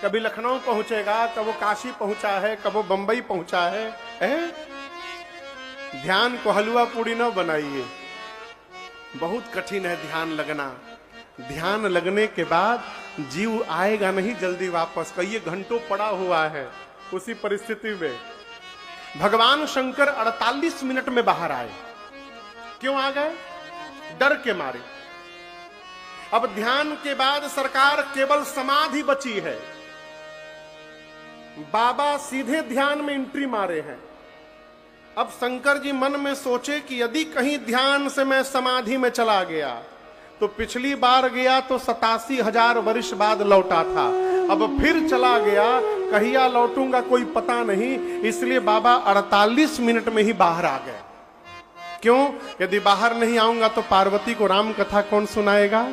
कभी लखनऊ पहुंचेगा, कभी काशी पहुंचा है, कभी बंबई पहुंचा है? ध्यान को हलवा पूड़ी न बनाइए, बहुत कठिन है ध्यान लगना। ध्यान लगने के बाद जीव आएगा नहीं जल्दी वापस, कई घंटों पड़ा हुआ है उसी परिस्थिति में। भगवान शंकर 48 मिनट में बाहर आए। क्यों आ गए? डर के मारे। अब ध्यान के बाद सरकार केवल समाधि बची है। बाबा सीधे ध्यान में एंट्री मारे हैं। अब शंकर जी मन में सोचे कि यदि कहीं ध्यान से मैं समाधि में चला गया तो पिछली बार गया तो 87,000 वर्ष बाद लौटा था, अब फिर चला गया, कहिया लौटूंगा कोई पता नहीं, इसलिए बाबा 48 मिनट में ही बाहर आ गए। क्यों? यदि बाहर नहीं आऊंगा तो पार्वती को राम कथा कौन सुनाएगा?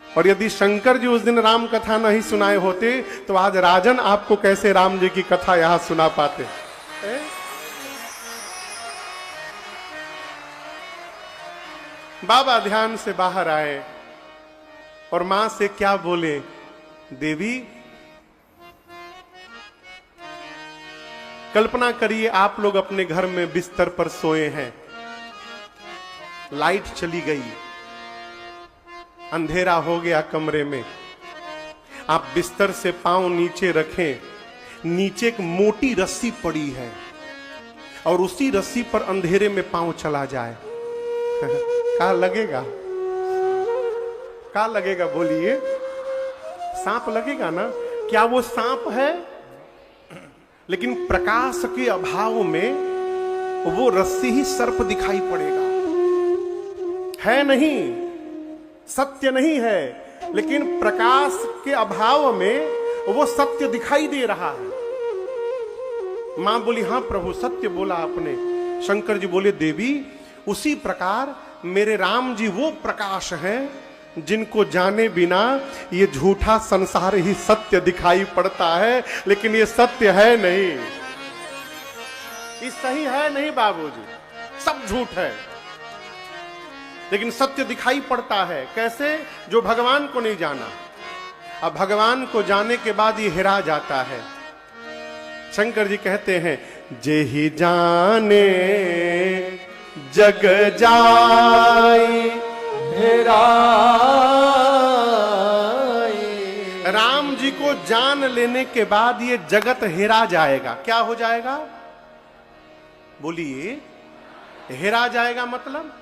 और यदि शंकर जी उस दिन राम कथा नहीं सुनाए होते तो आज राजन आपको कैसे राम जी की कथा यहां सुना पाते? बाबा ध्यान से बाहर आए और मां से क्या बोले? देवी, कल्पना करिए आप लोग अपने घर में बिस्तर पर सोए हैं, लाइट चली गई, अंधेरा हो गया कमरे में, आप बिस्तर से पांव नीचे रखें, नीचे एक मोटी रस्सी पड़ी है और उसी रस्सी पर अंधेरे में पांव चला जाए, क्या लगेगा? क्या लगेगा बोलिए? सांप लगेगा ना? क्या वो सांप है? लेकिन प्रकाश के अभाव में वो रस्सी ही सर्प दिखाई पड़ेगा। है नहीं, सत्य नहीं है, लेकिन प्रकाश के अभाव में वो सत्य दिखाई दे रहा है। मां बोली हाँ प्रभु सत्य बोला आपने। शंकर जी बोले देवी, उसी प्रकार मेरे राम जी वो प्रकाश हैं जिनको जाने बिना ये झूठा संसार ही सत्य दिखाई पड़ता है, लेकिन ये सत्य है नहीं, ये सही है नहीं बाबूजी, सब झूठ है, लेकिन सत्य दिखाई पड़ता है। कैसे? जो भगवान को नहीं जाना। अब भगवान को जाने के बाद ये हिरा जाता है। शंकर जी कहते हैं जेहि जाने जग जाई हेराई। राम जी को जान लेने के बाद ये जगत हेरा जाएगा। क्या हो जाएगा? बोलिए। हेरा जाएगा मतलब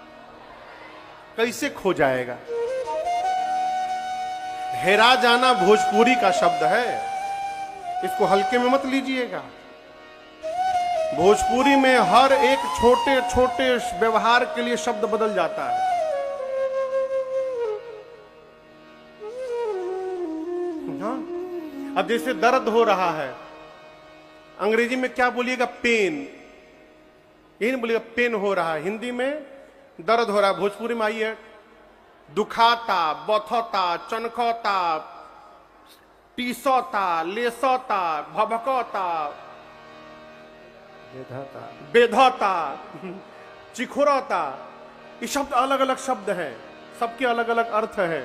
कैसे खो जाएगा? हेरा जाना भोजपुरी का शब्द है, इसको हल्के में मत लीजिएगा। भोजपुरी में हर एक छोटे छोटे व्यवहार के लिए शब्द बदल जाता है। हाँ? अब जैसे दर्द हो रहा है, अंग्रेजी में क्या बोलिएगा? पेन। यही नहीं बोलिएगा पेन हो रहा है, हिंदी में दर्द हो रहा है। भोजपुरी में आइए, दुखाता, बथता, चनखता, टीसता, लेसता, भभकता, बेधता, चिखुरता। ये शब्द अलग अलग शब्द हैं, सबके अलग अलग अर्थ है।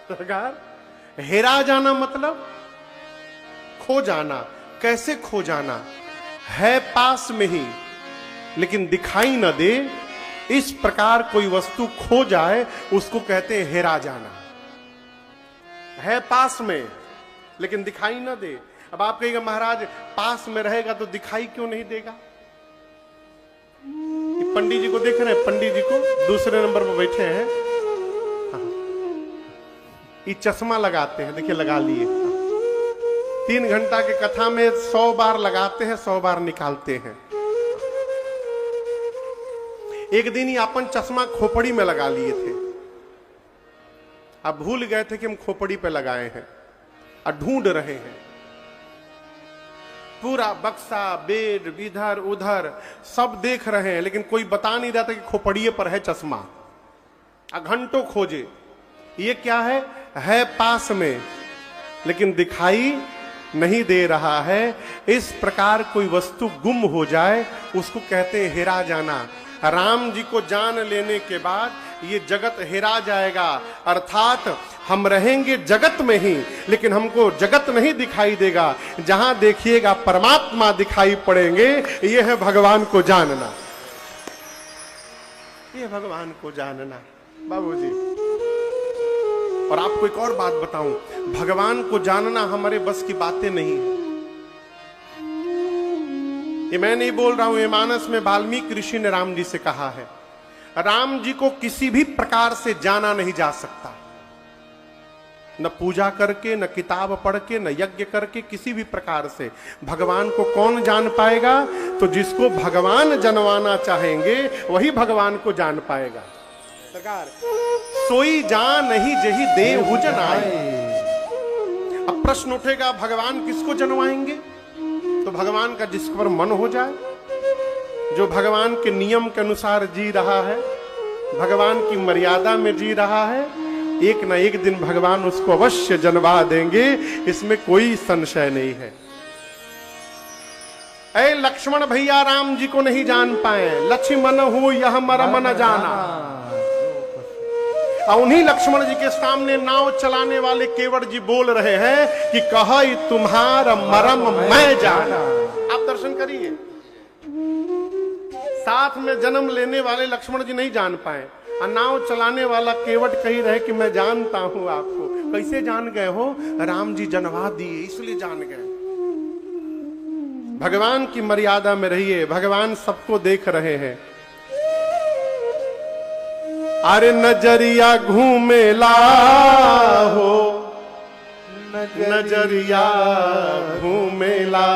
सरकार हेरा जाना मतलब खो जाना। कैसे खो जाना? है पास में ही लेकिन दिखाई न दे, इस प्रकार कोई वस्तु खो जाए उसको कहते हैं हेरा जाना। है पास में लेकिन दिखाई न दे। अब आप कहिएगा महाराज पास में रहेगा तो दिखाई क्यों नहीं देगा? पंडित जी को देख रहे हैं, पंडित जी को दूसरे नंबर पर बैठे हैं, ये चश्मा लगाते हैं, देखिए लगा लिए। 3 घंटा के कथा में 100 बार लगाते हैं, 100 बार निकालते हैं। एक दिन ही अपन चश्मा खोपड़ी में लगा लिए थे, अब भूल गए थे कि हम खोपड़ी पे लगाए हैं और ढूंढ रहे हैं। पूरा बक्सा, बेड, इधर उधर सब देख रहे हैं, लेकिन कोई बता नहीं रहा था कि खोपड़िए पर है चश्मा। घंटों खोजे, ये क्या है पास में लेकिन दिखाई नहीं दे रहा है। इस प्रकार कोई वस्तु गुम हो जाए उसको कहते हैं हेरा जाना। राम जी को जान लेने के बाद ये जगत हेरा जाएगा, अर्थात हम रहेंगे जगत में ही, लेकिन हमको जगत नहीं दिखाई देगा। जहां देखिएगा परमात्मा दिखाई पड़ेंगे। यह है भगवान को जानना, ये भगवान को जानना बाबूजी। और आपको एक और बात बताऊं, भगवान को जानना हमारे बस की बातें नहीं है। ये मैं नहीं बोल रहा हूं, ये मानस में वाल्मीकि ऋषि ने राम जी से कहा है। राम जी को किसी भी प्रकार से जाना नहीं जा सकता, न पूजा करके, न किताब पढ़ के, न यज्ञ करके, किसी भी प्रकार से। भगवान को कौन जान पाएगा? तो जिसको भगवान जनवाना चाहेंगे वही भगवान को जान पाएगा। सरकार सोई जान नहीं जही देव जन आए। अब प्रश्न उठेगा, भगवान किसको जनवाएंगे? तो भगवान का जिस पर मन हो जाए, जो भगवान के नियम के अनुसार जी रहा है, भगवान की मर्यादा में जी रहा है, एक ना एक दिन भगवान उसको अवश्य जनवा देंगे, इसमें कोई संशय नहीं है। ऐ लक्ष्मण भैया राम जी को नहीं जान पाए, लक्ष्मण हो यह मरम न जाना। और उन्हीं लक्ष्मण जी के सामने नाव चलाने वाले केवट जी बोल रहे हैं कि कहि तुम्हारा मरम मैं जाना। आप दर्शन करिए, साथ में जन्म लेने वाले लक्ष्मण जी नहीं जान पाए, नाव चलाने वाला केवट कही रहे कि मैं जानता हूं आपको। कैसे जान गए हो? राम जी जनवा दिए इसलिए जान गए। भगवान की मर्यादा में रहिए, भगवान सबको देख रहे हैं। अरे नजरिया घूमेला हो, नजरिया घूमेला।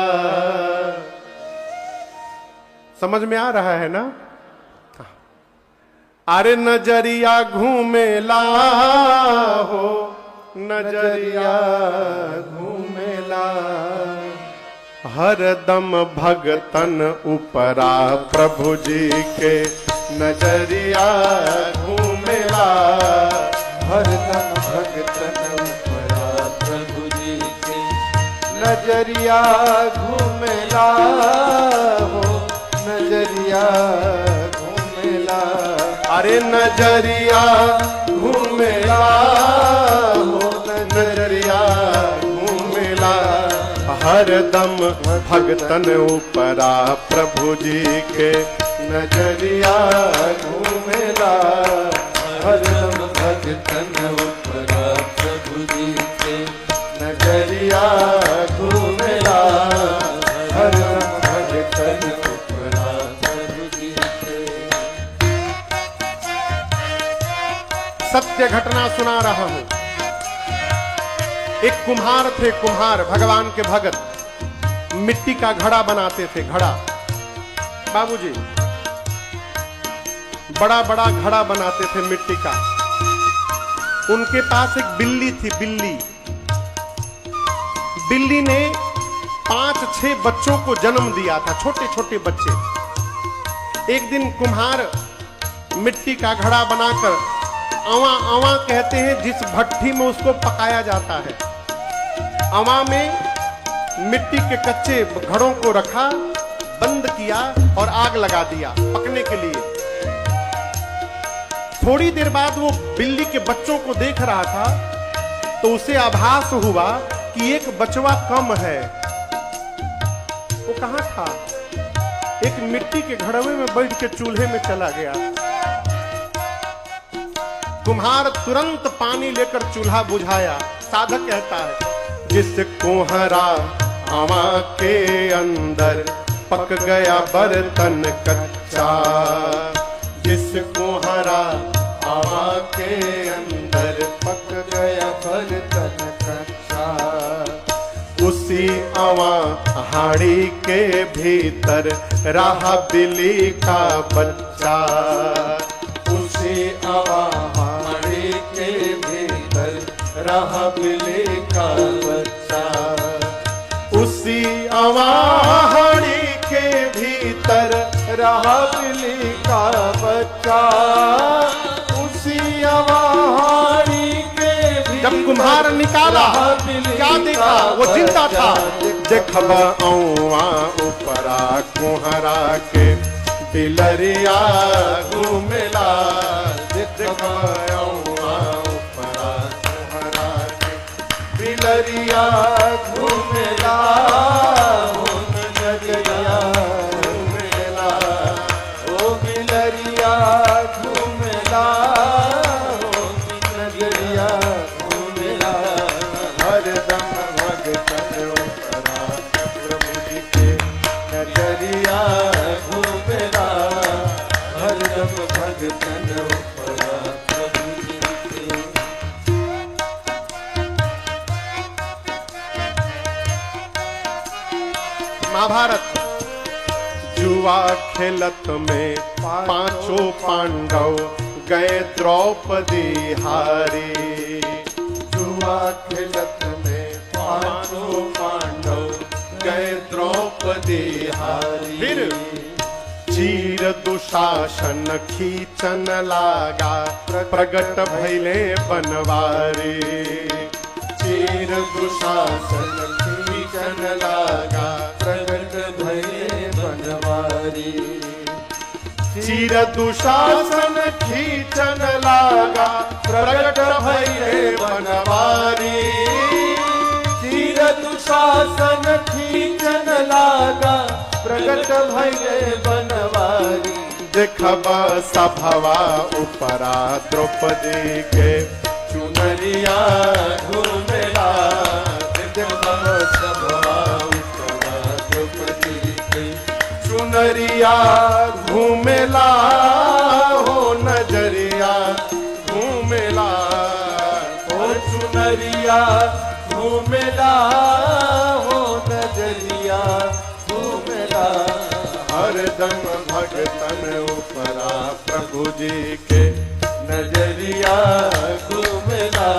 समझ में आ रहा है ना? अरे नजरिया घूमेला हो, नजरिया घूमेला। हरदम भगतन उपरा प्रभु जी के नजरिया घूमेला। हरदम भगतन उपरा प्रभु जी के नजरिया घूमेला हो, नजरिया घूमेला। अरे नजरिया घूमेला हो, नजरिया घूमेला। हरदम भगतन उपरा प्रभु जी के नजरिया घूमेला। हरदम भगतन उपरा प्रभु जी के नजरिया घूमेला। हरदम भगतन उपरा प्रभु जी के। सत्य घटना सुना रहा हूं। एक कुम्हार थे, कुम्हार भगवान के भगत, मिट्टी का घड़ा बनाते थे। घड़ा बाबूजी बड़ा बड़ा घड़ा बनाते थे मिट्टी का। उनके पास एक बिल्ली थी। बिल्ली ने 5-6 बच्चों को जन्म दिया था, छोटे छोटे बच्चे। एक दिन कुम्हार मिट्टी का घड़ा बनाकर, अवा अवा कहते हैं जिस भट्ठी में उसको पकाया जाता है, अवा में मिट्टी के कच्चे घड़ों को रखा, बंद किया और आग लगा दिया पकने के लिए। थोड़ी देर बाद वो बिल्ली के बच्चों को देख रहा था, तो उसे आभास हुआ कि एक बचवा कम है। वो कहां था? एक मिट्टी के घड़वे में बैठ के चूल्हे में चला गया। कुम्हार तुरंत पानी लेकर चूल्हा बुझाया। साधक कहता है, जिस कोहरा आवा के अंदर पक गया बर्तन कच्चा। जिस कोहरा आवा के अंदर पक गया बर्तन कच्चा। उसी आवा हाड़ी के भीतर रहा बिल्ली का बच्चा। उसी आवा हाड़ी के भीतर रहा बिल्ली का बच्चा। उसी अवाहड़ी के भीतर रहा बिल्ली का बच्चा। उसी अवाहड़ी के भीतर जब कुम्हार निकाला, क्या देखा? वो जिंदा था। देखबा औवा उपरा कुहरा के बिलरिया घूमेला। देखबा औवा उपरा बिलरिया घूमेला हो नजरिया घूमेला, ओ बिलरिया घूमेला हो नजरिया घूमेला। हरदम भगतन उपरा प्रभु जी के नजरिया घूमेला, हरदम भगतन उपरा प्रभु जी के। महाभारत। जुआ खेलत में पांचों पांडव गए द्रौपदी हारी। जुआ खेलत में पांचों पांडव गए द्रौपदी हारी। फिर चीर दुशासन खींचन लागा, प्रगट भैले बनवारी। चीर दुशासन खींचन लागा, प्रगट भये बनवारी। चीर दुशासन खींचन लागा, प्रगट भैले बनवारी। चीर दुशासन खींचन लागा, प्रगट भये बनवारी। देखबा सभवा उपरा द्रौपदी के चुनरिया घूमेला, देखबा सभवा उपरा द्रौपदी के। चुनरिया घूमेला हो नजरिया घूमेला, ओ चुनरिया घूमेला हो नजरिया घूमेला। हरदम भगतन उपरा प्रभु जी के नजरिया घूमेला,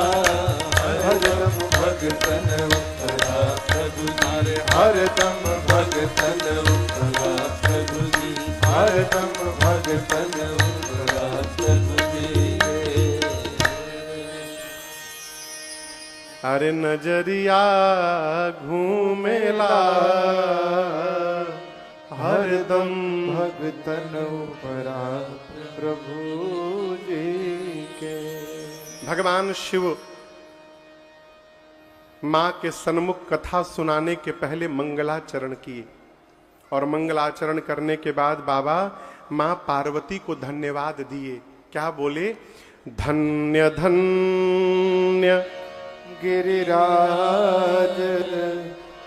हरदम भगतन उपरा प्रभु जी। हरदम भगतन उपरा प्रभु जी, हरदम भगतन उपरा प्रभु जी। अरे नजरिया घूमेला हरदम भगतन उपरा प्रभु जी के। भगवान शिव मां के सन्मुख कथा सुनाने के पहले मंगलाचरण किए और मंगलाचरण करने के बाद बाबा मां पार्वती को धन्यवाद दिए। क्या बोले? धन्य धन्य गिरिराज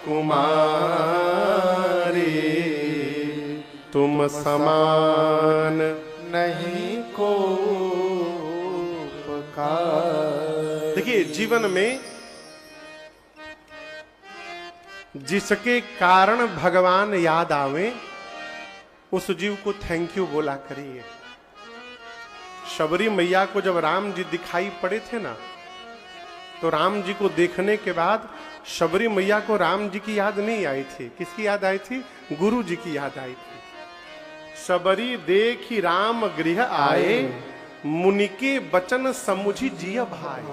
कुमारी, तुम समान नहीं को पुकार। देखिए, जीवन में जिसके कारण भगवान याद आवे उस जीव को थैंक यू बोला करिए। शबरी मैया को जब राम जी दिखाई पड़े थे ना, तो राम जी को देखने के बाद शबरी मैया को राम जी की याद नहीं आई थी। किसकी याद आई थी? गुरु जी की याद आई थी। शबरी देखी राम गृह आए, मुनि के बचन समुझी जिय भाई।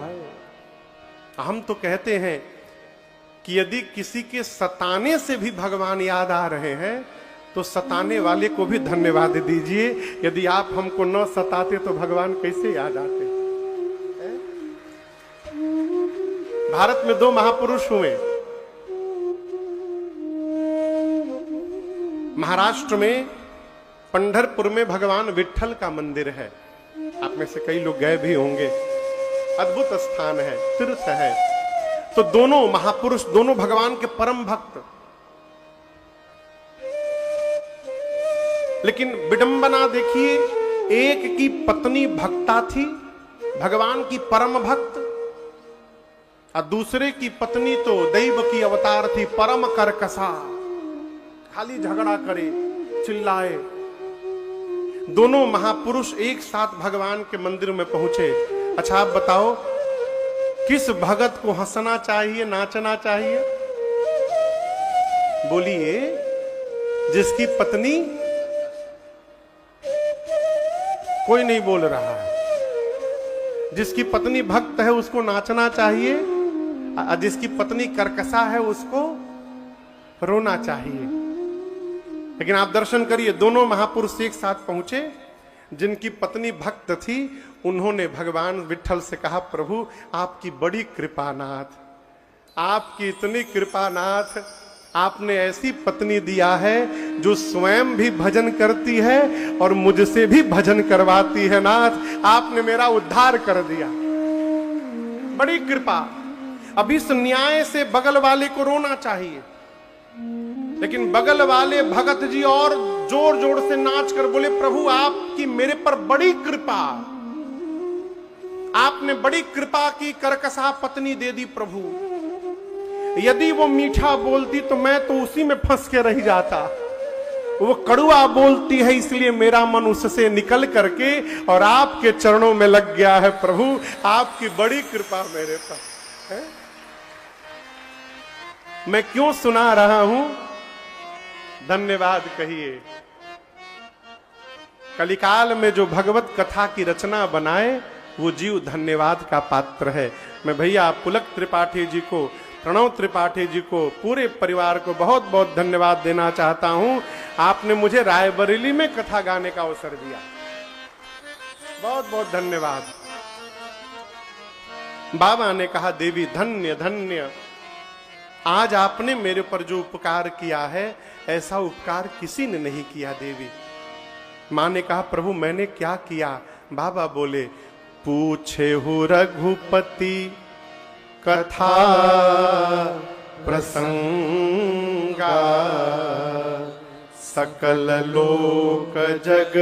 हम तो कहते हैं कि यदि किसी के सताने से भी भगवान याद आ रहे हैं तो सताने वाले को भी धन्यवाद दीजिए। यदि आप हमको न सताते तो भगवान कैसे याद आते? भारत में दो महापुरुष हुए। महाराष्ट्र में पंढरपुर में भगवान विट्ठल का मंदिर है। आप में से कई लोग गए भी होंगे। अद्भुत स्थान है, तीर्थ है। तो दोनों महापुरुष, दोनों भगवान के परम भक्त। लेकिन विडंबना देखिए, एक की पत्नी भक्ता थी, भगवान की परम भक्त, और दूसरे की पत्नी तो दैव की अवतार थी, परम करकसा, खाली झगड़ा करे, चिल्लाए। दोनों महापुरुष एक साथ भगवान के मंदिर में पहुंचे। अच्छा, आप बताओ किस भगत को हंसना चाहिए, नाचना चाहिए? बोलिए। जिसकी पत्नी, कोई नहीं बोल रहा है। जिसकी पत्नी भक्त है उसको नाचना चाहिए, और जिसकी पत्नी करकसा है उसको रोना चाहिए। लेकिन आप दर्शन करिए, दोनों महापुरुष एक साथ पहुंचे। जिनकी पत्नी भक्त थी उन्होंने भगवान विट्ठल से कहा, प्रभु आपकी बड़ी कृपा नाथ, आपकी इतनी कृपा नाथ, आपने ऐसी पत्नी दिया है जो स्वयं भी भजन करती है और मुझसे भी भजन करवाती है नाथ। आपने मेरा उद्धार कर दिया, बड़ी कृपा। अभी इस न्याय से बगल वाले को रोना चाहिए, लेकिन बगल वाले भगत जी और जोर जोर से नाच कर बोले, प्रभु आपकी मेरे पर बड़ी कृपा, आपने बड़ी कृपा की, करकसा पत्नी दे दी प्रभु। यदि वो मीठा बोलती तो मैं तो उसी में फंस के रह जाता, वो कड़वा बोलती है इसलिए मेरा मन उससे निकल करके और आपके चरणों में लग गया है। प्रभु आपकी बड़ी कृपा मेरे पर है। मैं क्यों सुना रहा हूं, धन्यवाद कहिए। कलिकाल में जो भगवत कथा की रचना बनाए वो जीव धन्यवाद का पात्र है। मैं भैया पुलक त्रिपाठी जी को, प्रणव त्रिपाठी जी को, पूरे परिवार को बहुत बहुत धन्यवाद देना चाहता हूं। आपने मुझे रायबरेली में कथा गाने का अवसर दिया, बहुत बहुत धन्यवाद। बाबा ने कहा, देवी धन्य धन्य, आज आपने मेरे पर जो उपकार किया है ऐसा उपकार किसी ने नहीं किया देवी। मां ने कहा, प्रभु मैंने क्या किया? बाबा बोले, पूछे हो रघुपति कथा प्रसंगा, सकल लोक जग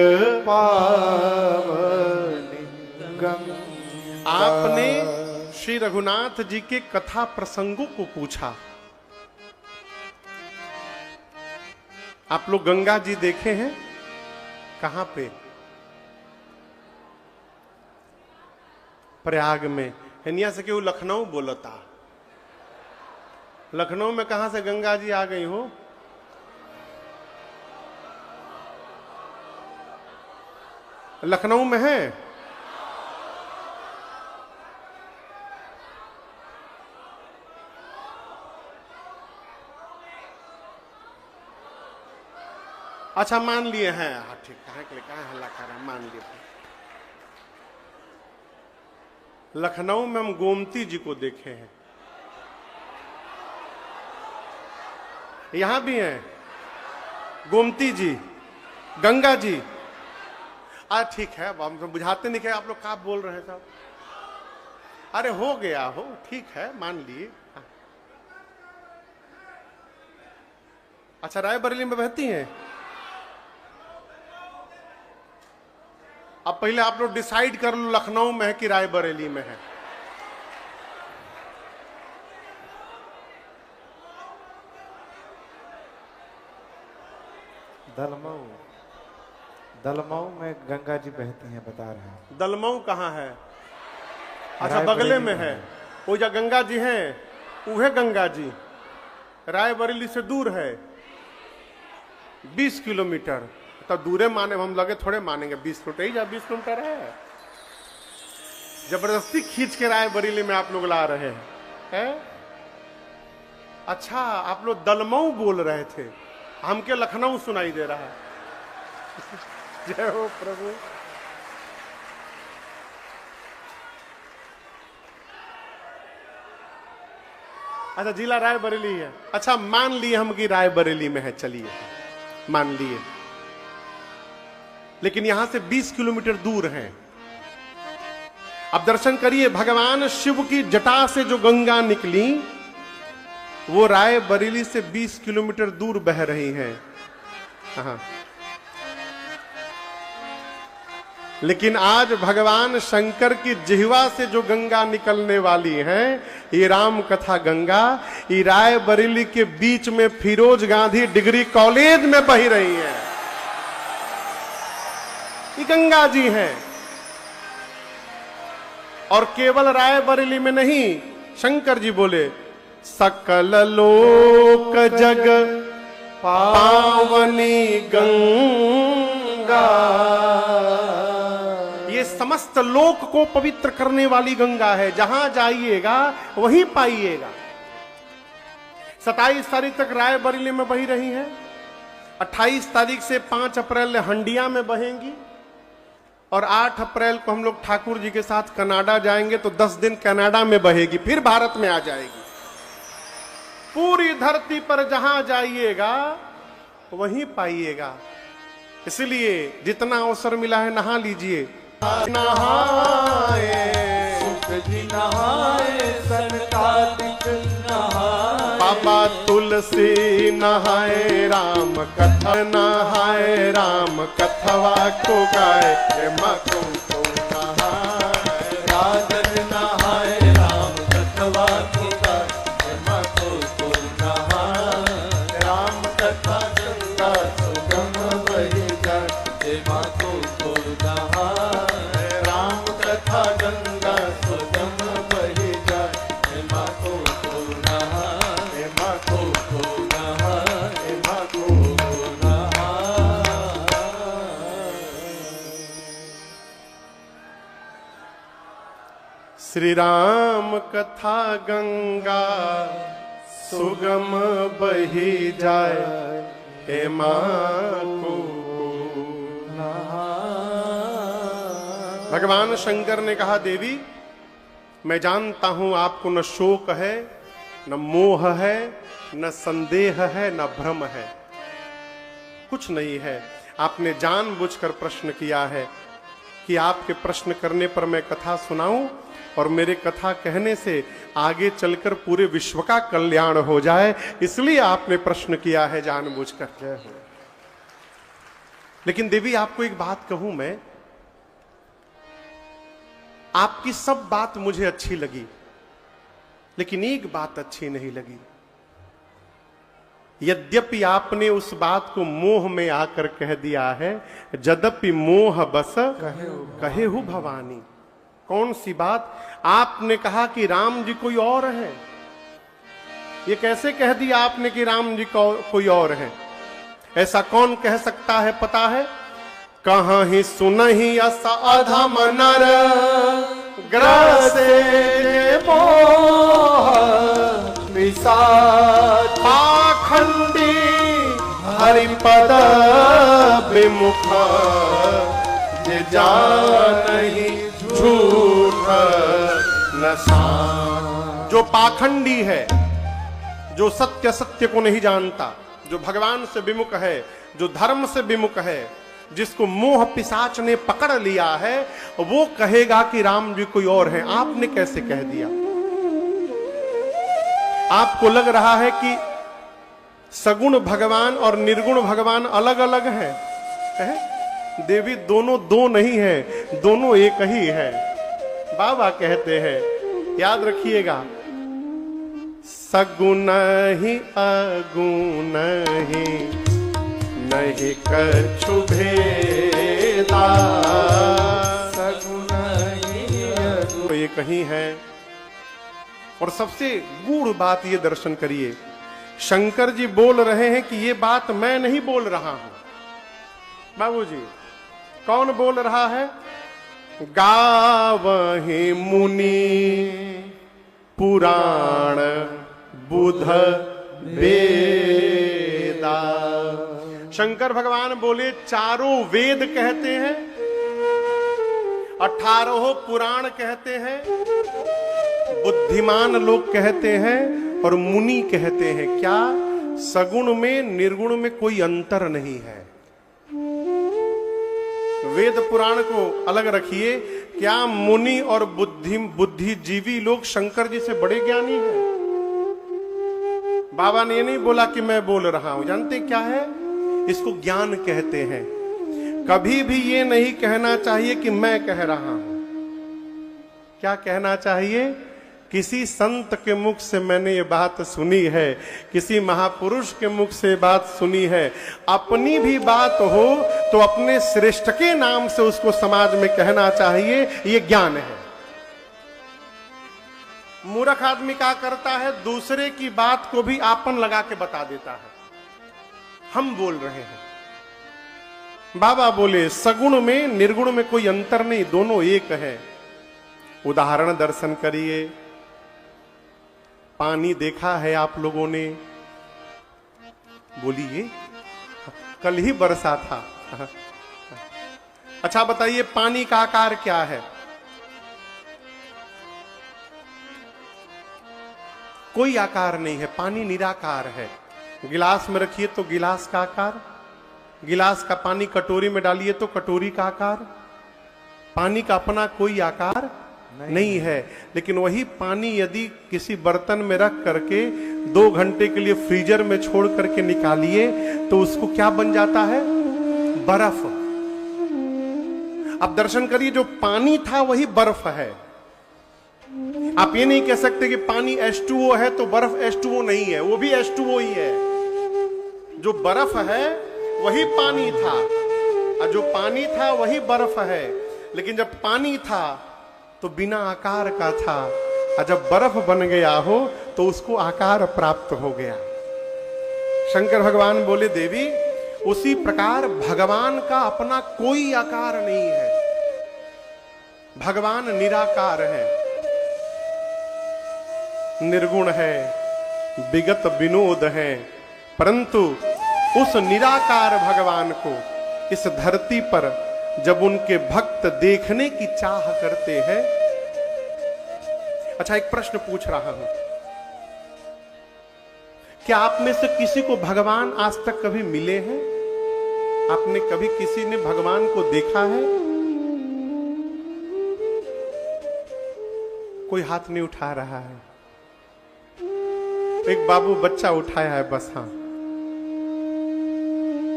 पावनी गंगा। आपने श्री रघुनाथ जी के कथा प्रसंगों को पूछा। आप लोग गंगा जी देखे हैं? कहां पे? प्रयाग में। हिनिया से क्यों लखनऊ बोलता? लखनऊ में कहां से गंगा जी आ गई हो? लखनऊ में है? अच्छा मान लिए हैं, हाँ ठीक, कहाँ के लिए कहाँ हल्ला कर रहे हैं, मान लिए। लखनऊ में हम गोमती जी को देखे हैं, यहां भी हैं गोमती जी, गंगा जी। ठीक है, अब हम बुझाते नहीं, आप लोग क्या बोल रहे हैं साहब? अरे हो गया हो, ठीक है मान लिए। अच्छा रायबरेली में बहती हैं? अब पहले आप लोग डिसाइड कर लो लखनऊ में है कि रायबरेली में है। दलमऊ, दलमऊ में गंगा जी बहती हैं, बता रहे हैं। दलमऊ कहाँ है? अच्छा बगले में है, वो जो गंगा जी हैं वह गंगा जी रायबरेली से दूर है 20 किलोमीटर। तो दूरे माने, हम लगे थोड़े मानेंगे, 20 किलोमीटर ही जा, 20 किलोमीटर है। जबरदस्ती खींच के रायबरेली में आप लोग ला रहे हैं। अच्छा आप लोग दलमऊ बोल रहे थे, हमके लखनऊ सुनाई दे रहा है। जय हो प्रभु। अच्छा जिला रायबरेली है। अच्छा मान लिए हम कि रायबरेली में है, चलिए मान लिए, लेकिन यहां से 20 किलोमीटर दूर है। अब दर्शन करिए, भगवान शिव की जटा से जो गंगा निकली वो रायबरेली से 20 किलोमीटर दूर बह रही है। हाँ। लेकिन आज भगवान शंकर की जिह्वा से जो गंगा निकलने वाली है, ये राम कथा गंगा, ये रायबरेली के बीच में फिरोज गांधी डिग्री कॉलेज में बह रही है। ये गंगा जी हैं। और केवल रायबरेली में नहीं, शंकर जी बोले, सकल लोक जग पावनी गंगा, ये समस्त लोक को पवित्र करने वाली गंगा है। जहां जाइएगा वहीं पाइएगा। 27 तारीख तक रायबरेली में बही रही है, 28 तारीख से 5 अप्रैल हंडिया में बहेंगी, और 8 अप्रैल को हम लोग ठाकुर जी के साथ कनाडा जाएंगे, तो 10 दिन कनाडा में बहेगी, फिर भारत में आ जाएगी। पूरी धरती पर जहां जाइएगा वहीं पाइएगा। इसलिए जितना अवसर मिला है नहा लीजिए। नहाए सुख जी नहाए, सनकादिक नहाए, बाबा तुलसी नहाए, राम कथा नहाए, राम कथवा को गाए, मको को नहाए, राजन नहाए, राम कथवा को गाए, मको को नहाए, राम कथा गंगा सुगम बही जाए, मको को नहाए, राम कथा गंगा सुगम बही जाए, मको को नहाए, मको को नहाए, मको को नहाए। श्री राम कथा गंगा सुगम बही जाए, हे माँ को। भगवान शंकर ने कहा, देवी मैं जानता हूं आपको न शोक है, न मोह है, न संदेह है, न भ्रम है, कुछ नहीं है। आपने जानबूझकर प्रश्न किया है कि आपके प्रश्न करने पर मैं कथा सुनाऊं और मेरे कथा कहने से आगे चलकर पूरे विश्व का कल्याण हो जाए, इसलिए आपने प्रश्न किया है जानबूझकर। जय हो। लेकिन देवी आपको एक बात कहूं मैं, आपकी सब बात मुझे अच्छी लगी, लेकिन एक बात अच्छी नहीं लगी। यद्यपि आपने उस बात को मोह में आकर कह दिया है, यद्यपि मोह बस कहे हु भवानी। कौन सी बात? आपने कहा कि राम जी कोई और है। ये कैसे कह दिया आपने कि राम जी कोई और है? ऐसा कौन कह सकता है पता है? कहाँ ही सुनहि अस अधम नर, ग्रसे मोह पिशाच, पाखंडी हरिपद विमुख, जे जानहि झूठ नशा। जो पाखंडी है, जो सत्य सत्य को नहीं जानता, जो भगवान से विमुख है, जो धर्म से विमुख है, जिसको मोह पिशाच ने पकड़ लिया है, वो कहेगा कि राम जी कोई और है। आपने कैसे कह दिया? आपको लग रहा है कि सगुण भगवान और निर्गुण भगवान अलग अलग हैं? देवी दोनों दो नहीं है, दोनों एक ही है। बाबा कहते हैं, याद रखिएगा, सगुण ही अगुण ही नहीं कछु भेदा, सगुण ही अगुण। तो ये कहीं है। और सबसे गूढ़ बात ये दर्शन करिए, शंकर जी बोल रहे हैं कि ये बात मैं नहीं बोल रहा हूं। बाबूजी, कौन बोल रहा है? गावहि मुनि पुराण बुध वेदा। शंकर भगवान बोले चारों वेद कहते हैं, 18 पुराण कहते हैं, बुद्धिमान लोग कहते हैं और मुनि कहते हैं। क्या? सगुण में निर्गुण में कोई अंतर नहीं है। वेद पुराण को अलग रखिए, क्या मुनि और बुद्धिजीवी लोग शंकर जी से बड़े ज्ञानी हैं? बाबा ने ये नहीं बोला कि मैं बोल रहा हूं। जानते क्या है? इसको ज्ञान कहते हैं। कभी भी ये नहीं कहना चाहिए कि मैं कह रहा हूं। क्या कहना चाहिए? किसी संत के मुख से मैंने ये बात सुनी है, किसी महापुरुष के मुख से बात सुनी है। अपनी भी बात हो तो अपने श्रेष्ठ के नाम से उसको समाज में कहना चाहिए, ये ज्ञान है। मूर्ख आदमी क्या करता है? दूसरे की बात को भी आपन लगा के बता देता है, हम बोल रहे हैं। बाबा बोले सगुण में निर्गुण में कोई अंतर नहीं, दोनों एक है। उदाहरण दर्शन करिए। पानी देखा है आप लोगों ने? बोलिए, कल ही बरसा था। अच्छा बताइए, पानी का आकार क्या है? कोई आकार नहीं है, पानी निराकार है। गिलास में रखिए तो गिलास का आकार, गिलास का पानी कटोरी में डालिए तो कटोरी का आकार। पानी का अपना कोई आकार नहीं है। लेकिन वही पानी यदि किसी बर्तन में रख करके 2 घंटे के लिए फ्रीजर में छोड़ करके निकालिए तो उसको क्या बन जाता है? बर्फ। अब दर्शन करिए, जो पानी था वही बर्फ है। आप ये नहीं कह सकते कि पानी H2O है तो बर्फ H2O नहीं है, वो भी H2O ही है। जो बर्फ है वही पानी था, और जो पानी था वही बर्फ है। लेकिन जब पानी था तो बिना आकार का था, और जब बर्फ बन गया हो तो उसको आकार प्राप्त हो गया। शंकर भगवान बोले, देवी उसी प्रकार भगवान का अपना कोई आकार नहीं है, भगवान निराकार है, निर्गुण है, विगत विनोद है। परंतु उस निराकार भगवान को इस धरती पर जब उनके भक्त देखने की चाह करते हैं। अच्छा, एक प्रश्न पूछ रहा हूं, क्या आप में से किसी को भगवान आज तक कभी मिले हैं? आपने कभी किसी ने भगवान को देखा है? कोई हाथ नहीं उठा रहा है। एक बाबू बच्चा उठाया है बस, हाँ।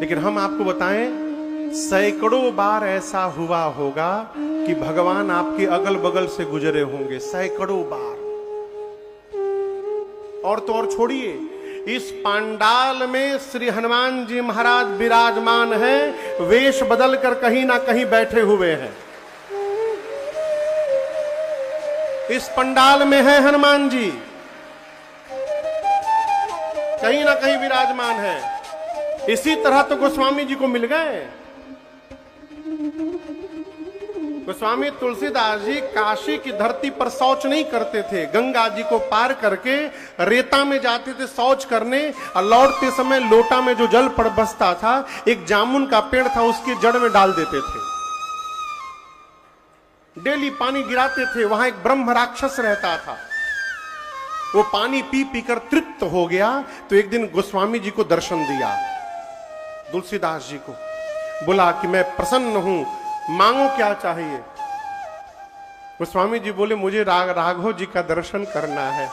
लेकिन हम आपको बताएं, सैकड़ों बार ऐसा हुआ होगा कि भगवान आपके अगल बगल से गुजरे होंगे, सैकड़ों बार। और तो और छोड़िए, इस पंडाल में श्री हनुमान जी महाराज विराजमान हैं, वेश बदल कर कहीं ना कहीं बैठे हुए हैं। इस पंडाल में है हनुमान जी, कहीं ना कहीं विराजमान है। इसी तरह तो गोस्वामी जी को मिल गए। गोस्वामी तुलसीदास जी काशी की धरती पर शौच नहीं करते थे, गंगा जी को पार करके रेता में जाते थे शौच करने, और लौटते समय लोटा में जो जल पड़ बसता था, एक जामुन का पेड़ था, उसकी जड़ में डाल देते थे। डेली पानी गिराते थे। वहां एक ब्रह्म राक्षस रहता था, वो पानी पी पीकर तृप्त हो गया। तो एक दिन गोस्वामी जी को दर्शन दिया, तुलसीदास जी को बोला कि मैं प्रसन्न हूं, मांगो क्या चाहिए। गोस्वामी जी बोले, मुझे राघव जी का दर्शन करना है।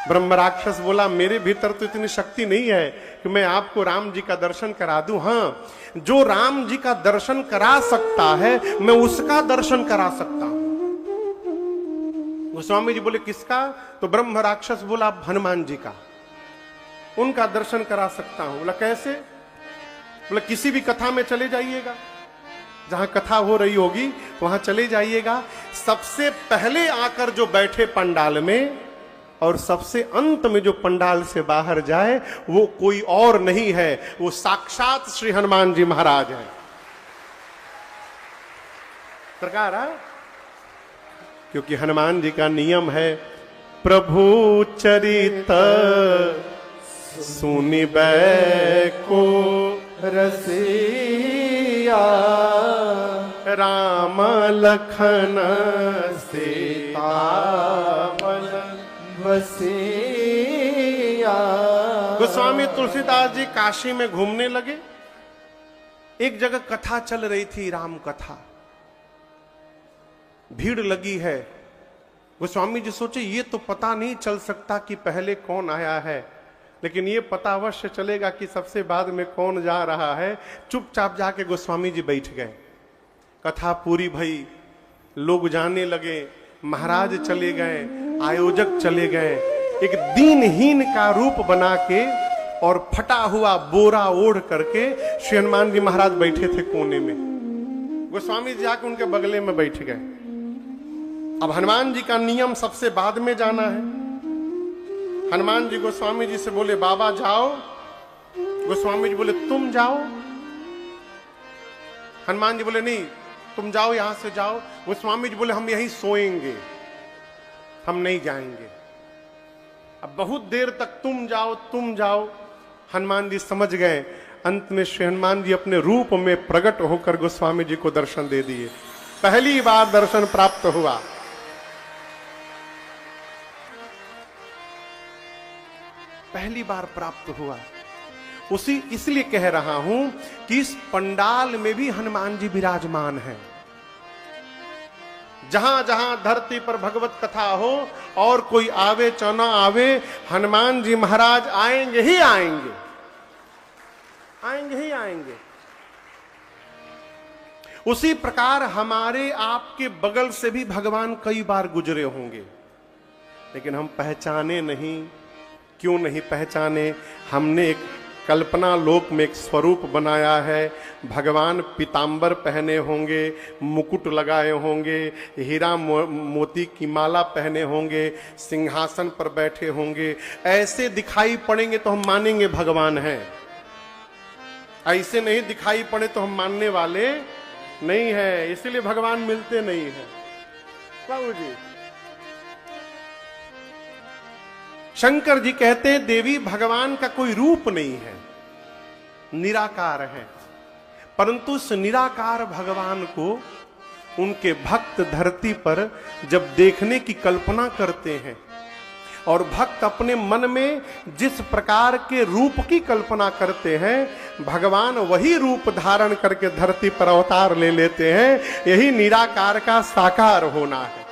ब्रह्म राक्षस बोला, मेरे भीतर तो इतनी शक्ति नहीं है कि मैं आपको राम जी का दर्शन करा दूं। हाँ, जो राम जी का दर्शन करा सकता है मैं उसका दर्शन करा सकता हूं। गोस्वामी जी बोले, किसका? तो ब्रह्म राक्षस बोला, हनुमान जी का, उनका दर्शन करा सकता हूं। बोला कैसे? बोला किसी भी कथा में चले जाइएगा, जहां कथा हो रही होगी वहां चले जाइएगा। सबसे पहले आकर जो बैठे पंडाल में, और सबसे अंत में जो पंडाल से बाहर जाए, वो कोई और नहीं है, वो साक्षात श्री हनुमान जी महाराज हैं। सरकार, क्योंकि हनुमान जी का नियम है, प्रभु चरित सुनिबै को रसिया, राम लखन सीता मन बसिया। गोस्वामी तुलसीदास जी काशी में घूमने लगे। एक जगह कथा चल रही थी, राम कथा, भीड़ लगी है। गोस्वामी जी सोचे, ये तो पता नहीं चल सकता कि पहले कौन आया है, लेकिन ये पता अवश्य चलेगा कि सबसे बाद में कौन जा रहा है। चुपचाप जाके गोस्वामी जी बैठ गए। कथा पूरी भई, लोग जाने लगे, महाराज चले गए, आयोजक चले गए। एक दीनहीन का रूप बना के और फटा हुआ बोरा ओढ़ करके श्री हनुमान जी महाराज बैठे थे कोने में। गोस्वामी जी जाके उनके बगले में बैठ गए। अब हनुमान जी का नियम सबसे बाद में जाना है। हनुमान जी गोस्वामी जी से बोले, बाबा जाओ। गोस्वामी जी बोले, तुम जाओ। हनुमान जी बोले, नहीं तुम जाओ, यहां से जाओ। गोस्वामी जी बोले, हम यहीं सोएंगे, हम नहीं जाएंगे। अब बहुत देर तक तुम जाओ तुम जाओ। हनुमान जी समझ गए। अंत में श्री हनुमान जी अपने रूप में प्रकट होकर गोस्वामी जी को दर्शन दे दिए। पहली बार दर्शन प्राप्त हुआ। पहली बार प्राप्त हुआ। उसी इसलिए कह रहा हूं कि इस पंडाल में भी हनुमान जी विराजमान हैं। जहां जहां धरती पर भगवत कथा हो और कोई आवे चाहे ना आवे, हनुमान जी महाराज आएंगे ही आएंगे, आएंगे ही आएंगे। उसी प्रकार हमारे आपके बगल से भी भगवान कई बार गुजरे होंगे, लेकिन हम पहचाने नहीं। क्यों नहीं पहचाने? हमने एक कल्पना लोक में एक स्वरूप बनाया है। भगवान पीतांबर पहने होंगे, मुकुट लगाए होंगे, हीरा मोती की माला पहने होंगे, सिंहासन पर बैठे होंगे। ऐसे दिखाई पड़ेंगे तो हम मानेंगे भगवान हैं। ऐसे नहीं दिखाई पड़े तो हम मानने वाले नहीं है। इसलिए भगवान मिलते नहीं है। बाबू जी, शंकर जी कहते हैं देवी भगवान का कोई रूप नहीं है, निराकार है। परंतु उस निराकार भगवान को उनके भक्त धरती पर जब देखने की कल्पना करते हैं और भक्त अपने मन में जिस प्रकार के रूप की कल्पना करते हैं, भगवान वही रूप धारण करके धरती पर अवतार ले लेते हैं। यही निराकार का साकार होना है।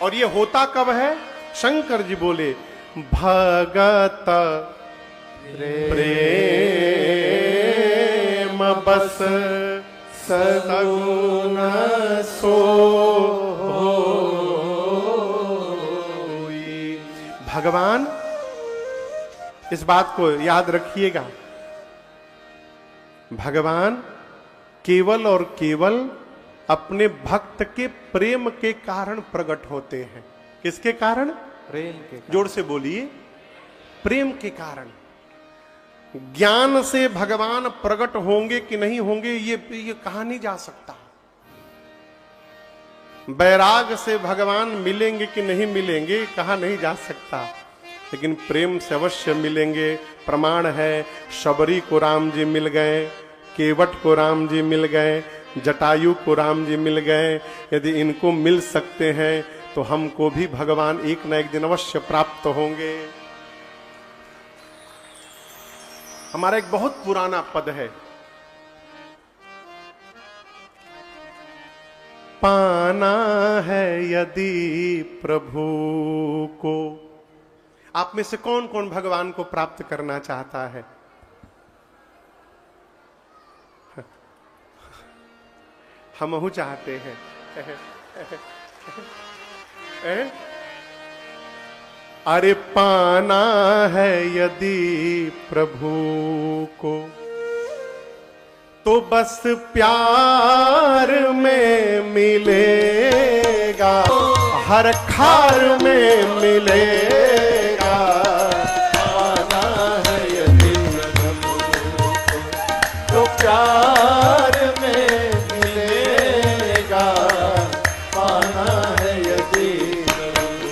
और ये होता कब है? शंकर जी बोले भगत प्रेम बस सगुन सोई। भगवान, इस बात को याद रखिएगा, भगवान केवल और केवल अपने भक्त के प्रेम के कारण प्रकट होते हैं। किसके कारण? प्रेम के कारण। जोर से बोलिए, प्रेम के कारण। ज्ञान से भगवान प्रकट होंगे कि नहीं होंगे ये कहा नहीं जा सकता। वैराग से भगवान मिलेंगे कि नहीं मिलेंगे कहा नहीं जा सकता, लेकिन प्रेम से अवश्य मिलेंगे। प्रमाण है, शबरी को राम जी मिल गए, केवट को राम जी मिल गए, जटायु को राम जी मिल गए। यदि इनको मिल सकते हैं तो हमको भी भगवान एक न एक दिन अवश्य प्राप्त होंगे। हमारा एक बहुत पुराना पद है, पाना है यदि प्रभु को। आप में से कौन कौन भगवान को प्राप्त करना चाहता है? हमहु चाहते हैं। अरे पाना है यदि प्रभु को तो बस प्यार में मिलेगा, हर खार में मिलेगा। पाना है यदि प्रभु तो प्यार में मिलेगा, पाना है यदि प्रभु।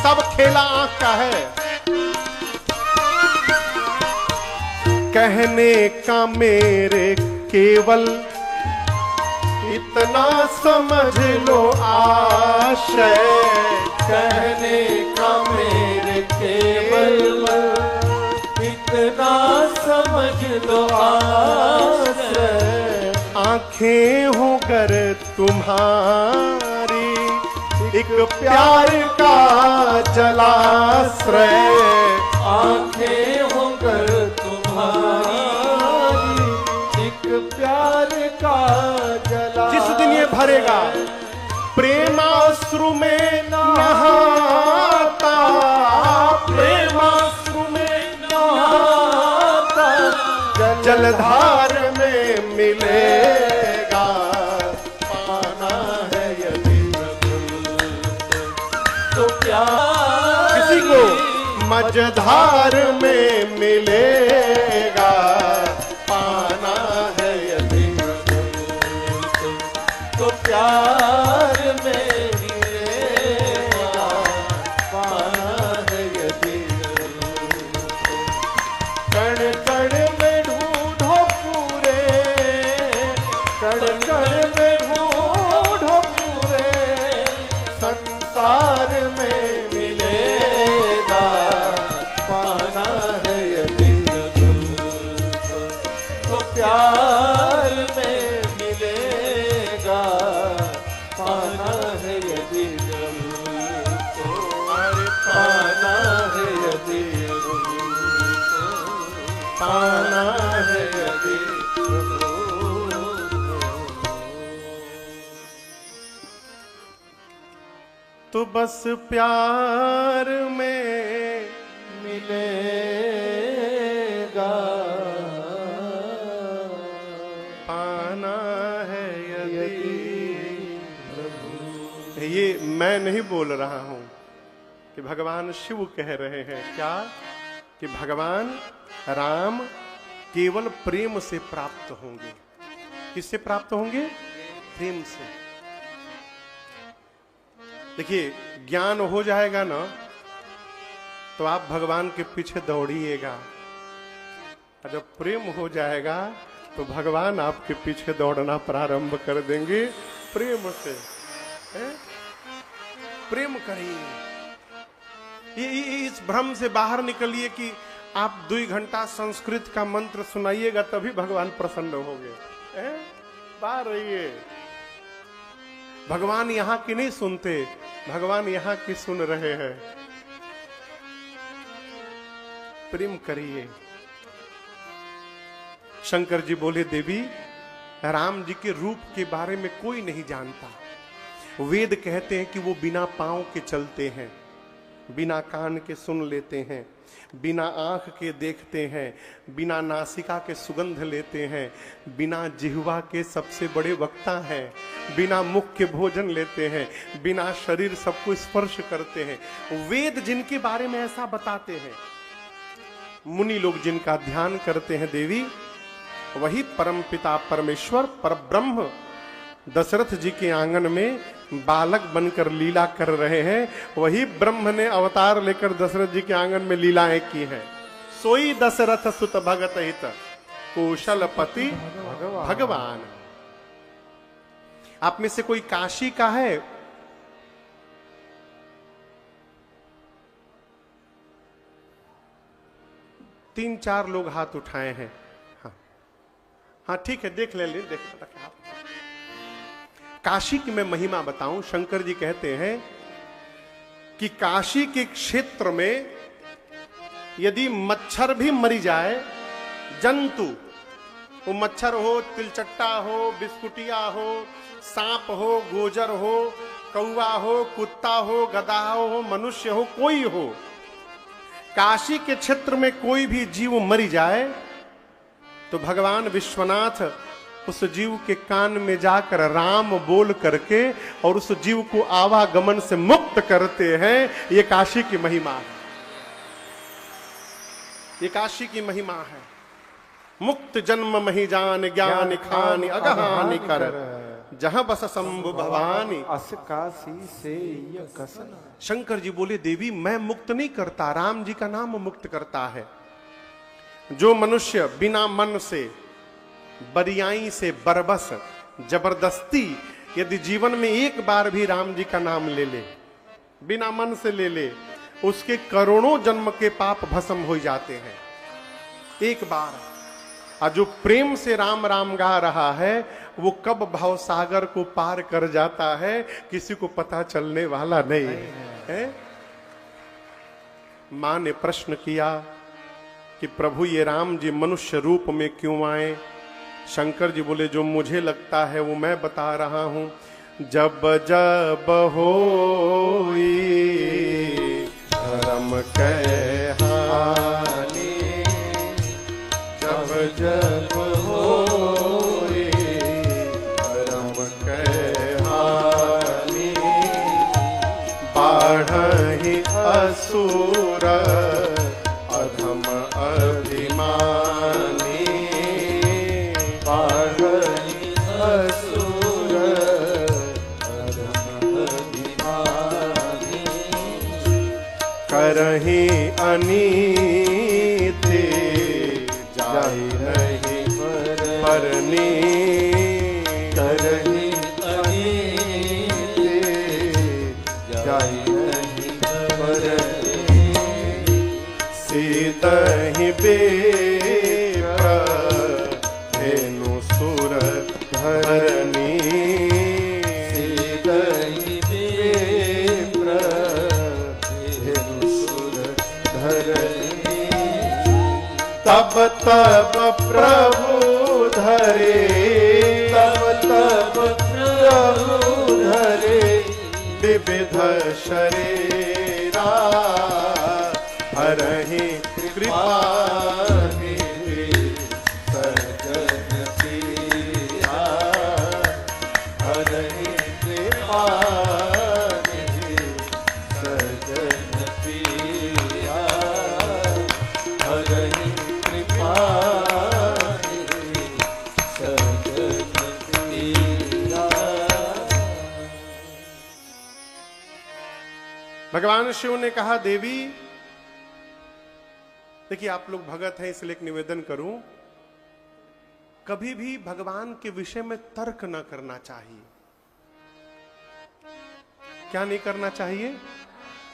सब खेला आंख का है, कहने का मेरे केवल इतना समझ लो आशय। कहने का मेरे केवल इतना समझ लो आशय। आंखें हो कर तुम्हारी एक प्यार का जलाश्रय। आंखें हो कर एक प्यार का जला। जिस दिन ये भरेगा, प्रेमाश्रु में नहाता, प्रेमाश्रु में नहाता, जलधार में मिलेगा। पाना है यदि प्रभु तो प्यार किसी को मझधार में मिलेगा। पाना है यदि प्रभु तो प्यार में मिलेगा। पाना है यदि प्रभु कण कण में ढूंढो पूरे, कण कण में ढूंढो पूरे संसार में मिलेगा, पाना है यदि तुझको तो प्यार में मिलेगा, पाना है यदि तुझको, पाना है यदि तुझको, पाना है यदि तो बस प्यार में मिलेगा, पाना है यदि ये मैं नहीं बोल रहा हूं कि भगवान शिव कह रहे हैं क्या, कि भगवान राम केवल प्रेम से प्राप्त होंगे। किससे प्राप्त होंगे? प्रेम से। देखिए, ज्ञान हो जाएगा ना तो आप भगवान के पीछे दौड़िएगा, और जब प्रेम हो जाएगा तो भगवान आपके पीछे दौड़ना प्रारंभ कर देंगे। प्रेम से प्रेम करिए। इस भ्रम से बाहर निकलिए कि आप 2 घंटा संस्कृत का मंत्र सुनाइएगा तभी भगवान प्रसन्न होंगे। बाहर रहिए। भगवान यहां की नहीं सुनते, भगवान यहां की सुन रहे हैं। प्रेम करिए। शंकर जी बोले, देवी राम जी के रूप के बारे में कोई नहीं जानता। वेद कहते हैं कि वो बिना पांव के चलते हैं, बिना कान के सुन लेते हैं, बिना आंख के देखते हैं, बिना नासिका के सुगंध लेते हैं, बिना जिह्वा के सबसे बड़े वक्ता हैं, बिना मुख के भोजन लेते हैं, बिना शरीर सबको स्पर्श करते हैं। वेद जिनके बारे में ऐसा बताते हैं, मुनि लोग जिनका ध्यान करते हैं देवी, वही परम पिता परमेश्वर परब्रह्म दशरथ जी के आंगन में बालक बनकर लीला कर रहे हैं। वही ब्रह्म ने अवतार लेकर दशरथ जी के आंगन में लीलाएं की हैं। सोई दशरथ सुत भगत हित कौशलपति भगवान। आप में से कोई काशी का है? तीन चार लोग हाथ उठाए हैं। हाँ ठीक है, देख ले देख। काशी की मैं महिमा बताऊं। शंकर जी कहते हैं कि काशी के क्षेत्र में यदि मच्छर भी मरी जाए, जंतु, वो मच्छर हो, तिलचट्टा हो, बिस्कुटिया हो, सांप हो, गोजर हो, कौवा हो, कुत्ता हो, गधा हो, मनुष्य हो, कोई हो, काशी के क्षेत्र में कोई भी जीव मरी जाए तो भगवान विश्वनाथ उस जीव के कान में जाकर राम बोल करके और उस जीव को आवागमन से मुक्त करते हैं। ये काशी की महिमा है, ये काशी की महिमा है। मुक्त जन्म मही जान ज्ञान खान अगहानि कर, जहां बस शंभु भवानी अस काशी से ये कसन। शंकर जी बोले, देवी मैं मुक्त नहीं करता, राम जी का नाम मुक्त करता है। जो मनुष्य बिना मन से, बरियाई से, बरबस जबरदस्ती यदि जीवन में एक बार भी राम जी का नाम ले ले, बिना मन से ले ले, उसके करोड़ों जन्म के पाप भस्म हो जाते हैं एक बार। और जो प्रेम से राम राम गा रहा है वो कब भव सागर को पार कर जाता है किसी को पता चलने वाला नहीं है। मां ने प्रश्न किया कि प्रभु ये राम जी मनुष्य रूप में क्यों आए? शंकर जी बोले, जो मुझे लगता है वो मैं बता रहा हूं। जब जब होई धर्म के हानि, जब जब होई धर्म के हानि, बाढ़हि असुर अधम अभिमानी, बाढ़हि असुर अधम अभिमानी, करहि अनीति जाहि नहीं परनी, करहि अनीति जाई नहीं पर सीतहि बेरा धेनु सुर धरनी सीतहि बेप्र धेनु सुर धरनी तब तब प्रभु धरे तब तब प्रभु धरे विविध शरीरा हरहि कृपा सजन पिया हरहि कृपा सजन पिया हरहि कृपा सजन पिया। भगवान शिव ने कहा देवी देखिए आप लोग भगत हैं इसलिए एक निवेदन करूं कभी भी भगवान के विषय में तर्क न करना चाहिए। क्या नहीं करना चाहिए?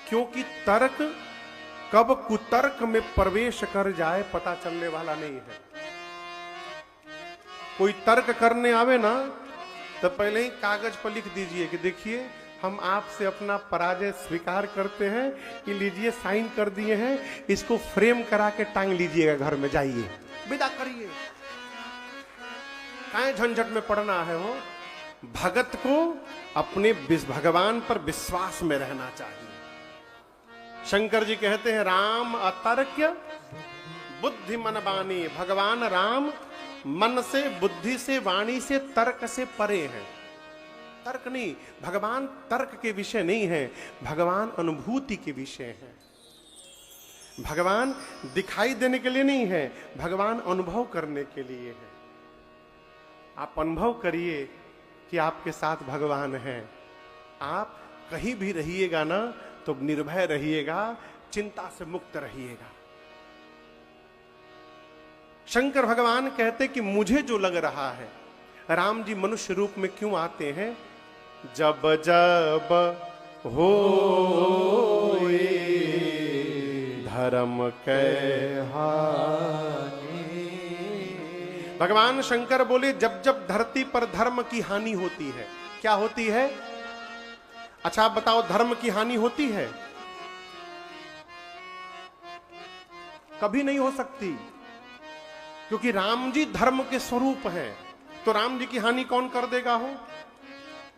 क्योंकि तर्क कब कुतर्क में प्रवेश कर जाए पता चलने वाला नहीं है। कोई तर्क करने आवे ना तो पहले ही कागज पर लिख दीजिए कि देखिए हम आपसे अपना पराजय स्वीकार करते हैं, कि लीजिए साइन कर दिए हैं, इसको फ्रेम करा के टांग लीजिएगा, घर में जाइए विदा करिए। काहे झंझट में पड़ना है? हो भगत को अपने भगवान पर विश्वास में रहना चाहिए। शंकर जी कहते हैं राम अतर्क्य बुद्धि मन बानी। भगवान राम मन से, बुद्धि से, वाणी से, तर्क से परे हैं। तर्क नहीं, भगवान तर्क के विषय नहीं है, भगवान अनुभूति के विषय है। भगवान दिखाई देने के लिए नहीं है, भगवान अनुभव करने के लिए है। आप अनुभव करिए कि आपके साथ भगवान है। आप कहीं भी रहिएगा ना तो निर्भय रहिएगा, चिंता से मुक्त रहिएगा। शंकर भगवान कहते कि मुझे जो लग रहा है राम जी मनुष्य रूप में क्यों आते हैं, जब जब हो धर्म के हानि। भगवान शंकर बोले जब जब धरती पर धर्म की हानि होती है। क्या होती है? अच्छा आप बताओ, धर्म की हानि होती है? कभी नहीं हो सकती, क्योंकि राम जी धर्म के स्वरूप हैं। तो राम जी की हानि कौन कर देगा? हो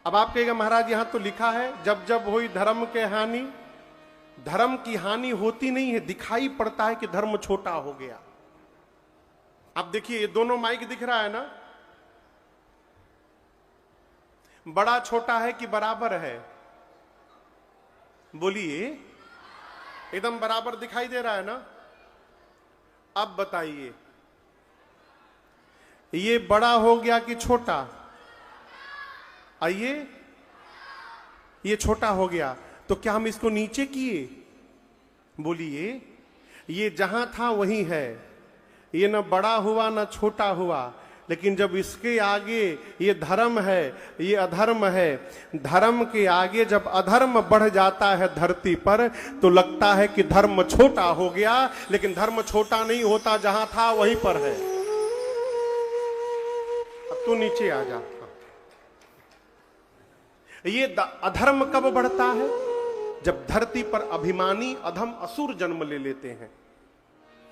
अब आप कहेगा महाराज यहां तो लिखा है जब जब हुई धर्म के हानि। धर्म की हानि होती नहीं है, दिखाई पड़ता है कि धर्म छोटा हो गया। अब देखिए ये दोनों माइक दिख रहा है ना, बड़ा छोटा है कि बराबर है? बोलिए, एकदम बराबर दिखाई दे रहा है ना। अब बताइए ये बड़ा हो गया कि छोटा? आइए, ये छोटा हो गया तो क्या हम इसको नीचे किए? बोलिए, ये जहां था वही है, ये न बड़ा हुआ न छोटा हुआ। लेकिन जब इसके आगे ये धर्म है, ये अधर्म है, धर्म के आगे जब अधर्म बढ़ जाता है धरती पर तो लगता है कि धर्म छोटा हो गया, लेकिन धर्म छोटा नहीं होता, जहां था वहीं पर है। अब तू नीचे आ जा। ये अधर्म कब बढ़ता है? जब धरती पर अभिमानी अधम असुर जन्म ले लेते हैं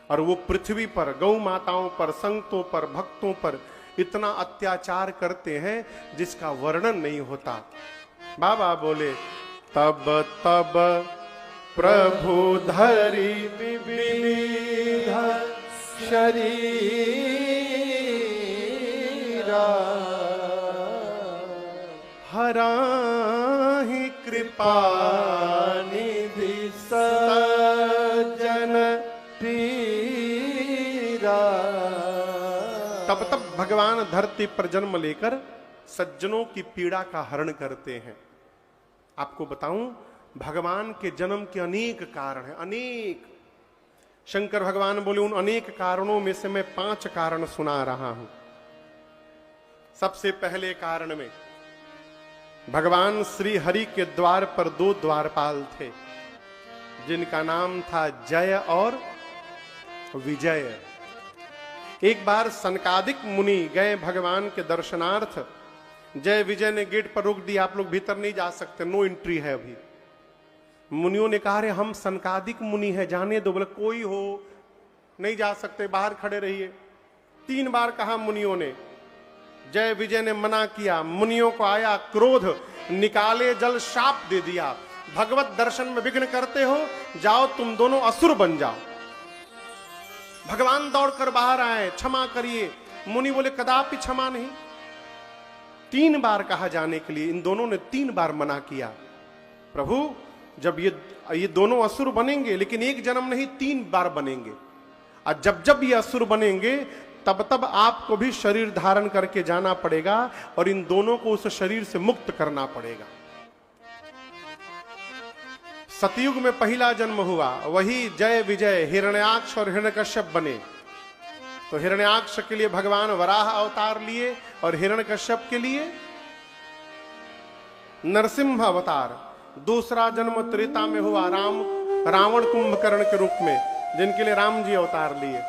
और वो पृथ्वी पर गौ माताओं पर, संतों पर, भक्तों पर इतना अत्याचार करते हैं जिसका वर्णन नहीं होता। बाबा बोले तब तब प्रभु धरी विविध शरीरा हराहि कृपा निधि सज्जन पीरा। तब तब भगवान धरती पर जन्म लेकर सज्जनों की पीड़ा का हरण करते हैं। आपको बताऊं, भगवान के जन्म के अनेक कारण हैं, अनेक। शंकर भगवान बोले उन अनेक कारणों में से मैं 5 कारण सुना रहा हूं। सबसे पहले कारण में भगवान श्री हरि के द्वार पर दो द्वारपाल थे जिनका नाम था जय और विजय। एक बार सनकादिक मुनि गए भगवान के दर्शनार्थ। जय विजय ने गेट पर रोक दिया, आप लोग भीतर नहीं जा सकते, नो एंट्री है अभी। मुनियों ने कहा, अरे हम सनकादिक मुनि है, जाने दो। बोले कोई हो, नहीं जा सकते, बाहर खड़े रहिए। 3 बार कहा मुनियों ने। जय विजय ने मना किया। मुनियों को आया क्रोध, निकाले जल शाप दे दिया, भगवत दर्शन में विघ्न करते हो, जाओ तुम दोनों असुर बन जाओ। भगवान दौड़कर बाहर आए, क्षमा करिए। मुनि बोले कदापि क्षमा नहीं। 3 बार कहा जाने के लिए, इन दोनों ने 3 बार मना किया। प्रभु जब ये दोनों असुर बनेंगे, लेकिन एक जन्म नहीं 3 बार बनेंगे, और जब जब ये असुर बनेंगे तब तब आपको भी शरीर धारण करके जाना पड़ेगा और इन दोनों को उस शरीर से मुक्त करना पड़ेगा। सतयुग में पहला जन्म हुआ, वही जय विजय हिरण्याक्ष और हिरण्यकश्यप बने। तो हिरण्याक्ष के लिए भगवान वराह अवतार लिए और हिरण्यकश्यप के लिए नरसिंह अवतार। दूसरा जन्म त्रेता में हुआ, रावण कुंभकर्ण के रूप में, जिनके लिए राम जी अवतार लिए।